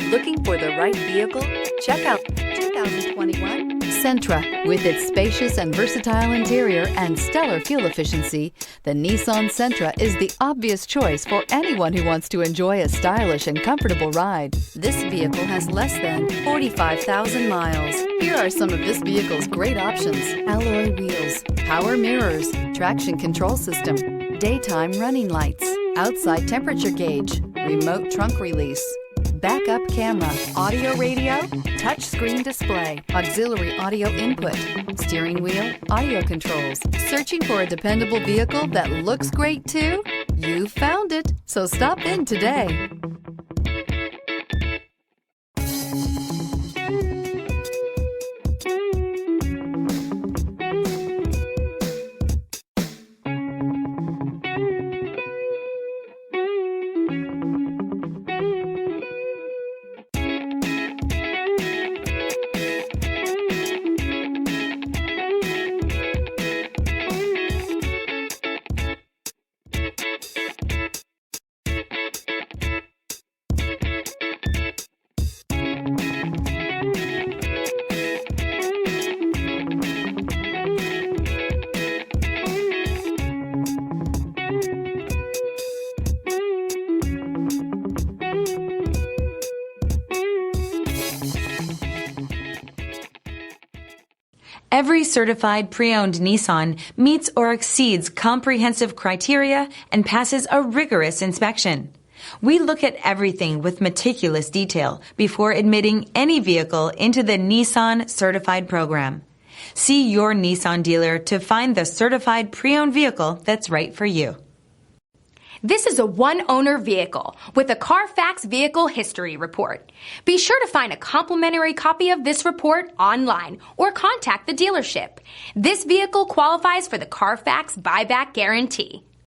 Looking for the right vehicle? Check out 2021 Sentra. With its spacious and versatile interior and stellar fuel efficiency, the Nissan Sentra is the obvious choice for anyone who wants to enjoy a stylish and comfortable ride. This vehicle has less than 45,000 miles. Here are some of this vehicle's great options: alloy wheels, power mirrors, traction control system, daytime running lights, outside temperature gauge, remote trunk release, backup camera, audio radio, touchscreen display, auxiliary audio input, steering wheel audio controls. Searching for a dependable vehicle that looks great too? You found it, so stop in today. Every certified pre-owned Nissan meets or exceeds comprehensive criteria and passes a rigorous inspection. We look at everything with meticulous detail before admitting any vehicle into the Nissan Certified Program. See your Nissan dealer to find the certified pre-owned vehicle that's right for you. This is a one-owner vehicle with a Carfax Vehicle History Report. Be sure to find a complimentary copy of this report online or contact the dealership. This vehicle qualifies for the Carfax Buyback Guarantee.